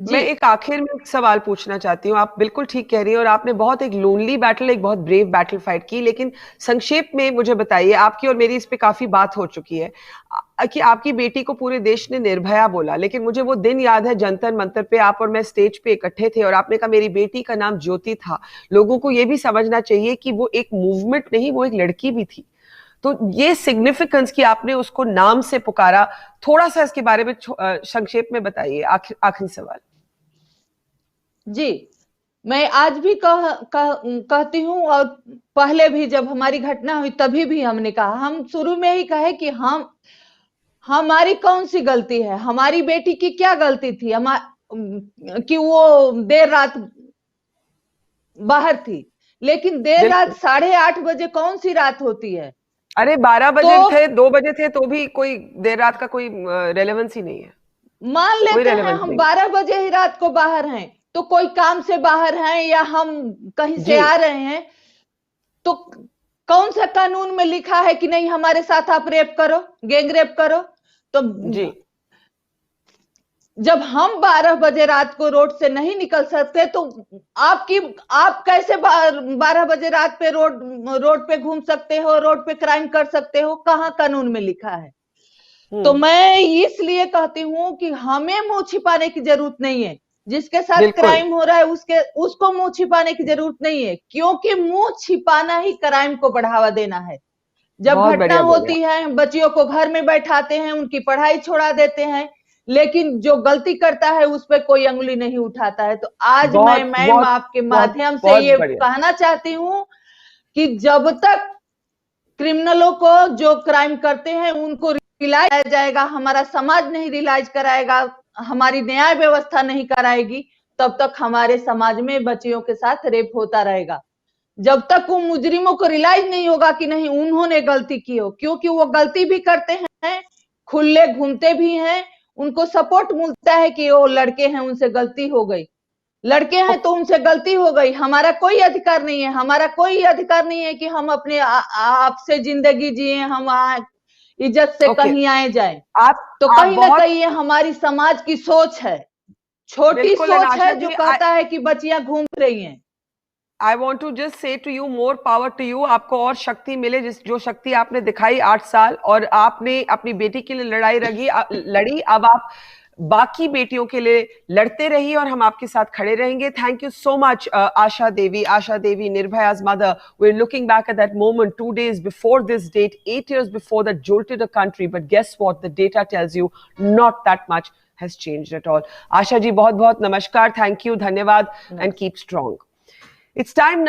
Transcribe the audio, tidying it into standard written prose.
मैं जी। एक आखिर में एक सवाल पूछना चाहती हूँ। आप बिल्कुल ठीक कह रही हैं और आपने बहुत एक लोनली बैटल, एक बहुत ब्रेव बैटल फाइट की। लेकिन संक्षेप में मुझे बताइए, आपकी और मेरी इस पे काफी बात हो चुकी है कि आपकी बेटी को पूरे देश ने निर्भया बोला, लेकिन मुझे वो दिन याद है जंतर मंतर पे आप और मैं स्टेज पे इकट्ठे थे और आपने कहा मेरी बेटी का नाम ज्योति था। लोगों को ये भी समझना चाहिए कि वो एक मूवमेंट नहीं, वो एक लड़की भी थी। तो ये सिग्निफिकेंस कि आपने उसको नाम से पुकारा, थोड़ा सा इसके बारे में संक्षेप में बताइए। आखिरी सवाल। जी, मैं आज भी कहती हूँ, और पहले भी जब हमारी घटना हुई तभी भी हमने कहा, हम शुरू में ही कहे कि हमारी कौन सी गलती है, हमारी बेटी की क्या गलती थी कि वो देर रात बाहर थी। लेकिन देर रात बिल्कुल। 8:30 बजे कौन सी रात होती है? अरे 12 तो बजे थे, 2 बजे थे, तो भी कोई देर रात का कोई रेलेवेंस ही नहीं है। मान कोई लेते हैं रेलेवेंस हम नहीं। 12 बजे ही रात को बाहर हैं, तो कोई काम से बाहर हैं या हम कहीं से जी। आ रहे हैं, तो कौन सा कानून में लिखा है कि नहीं हमारे साथ आप रेप करो, गैंग रेप करो? तो जी। जब हम 12 बजे रात को रोड से नहीं निकल सकते, तो आप कैसे 12 बजे रात पे रोड पे घूम सकते हो, रोड पे क्राइम कर सकते हो? कहाँ कानून में लिखा है? तो हम्म। मैं इसलिए कहती हूँ कि हमें मुंह छिपाने की जरूरत नहीं है। जिसके साथ बिल्कुल। क्राइम हो रहा है उसको मुंह छिपाने की जरूरत नहीं है, क्योंकि मुंह छिपाना ही क्राइम को बढ़ावा देना है। जब बहुत घटना बढ़िया बोले होती है, बच्चियों को घर में बैठाते हैं, उनकी पढ़ाई छोड़ा देते हैं, लेकिन जो गलती करता है उस पर कोई अंगुली नहीं उठाता है। तो आज मैं बहुत मैम बहुत आपके बहुत माध्यम से बहुत ये बढ़िया। कहना चाहती हूँ कि जब तक क्रिमिनलों को, जो क्राइम करते हैं, उनको रियलाइज कराया जाएगा, हमारा समाज नहीं रियलाइज कराएगा, हमारी न्याय व्यवस्था नहीं कराएगी, तब तक हमारे समाज में बच्चियों के साथ रेप होता रहेगा। जब तक वो मुजरिमों को रियलाइज नहीं होगा कि नहीं उन्होंने गलती की हो, क्योंकि वो गलती भी करते हैं, खुले घूमते भी हैं, उनको सपोर्ट मिलता है कि वो लड़के हैं, उनसे गलती हो गई। लड़के हैं तो उनसे गलती हो गई, हमारा कोई अधिकार नहीं है, हमारा कोई अधिकार नहीं है कि हम अपने आप से जिंदगी जिए, हम इज्जत से ओके। कहीं आए जाए। आप तो आप कहीं ना बहुत कहीं ये हमारी समाज की सोच है, छोटी बिल्कुल। सोच अनाशा है, जो जी, कहता है कि बच्चियां घूम रही हैं। I want to just say to you, more power to you. आपको और शक्ति मिले, जिस जो शक्ति आपने दिखाई 8 साल, और आपने अपनी बेटी के लिए लड़ी। अब आप बाकी बेटियों के लिए लड़ते रहिए और हम आपके साथ खड़े रहेंगे। Thank you so much Asha Devi, Nirbhaya's mother. We're looking back at that moment 2 days before this date, 8 years before, that jolted a country. But guess what? The data tells you not that much has changed at all. Asha ji, बहुत बहुत नमस्कार, thank you, धन्यवाद, and keep strong. It's time now.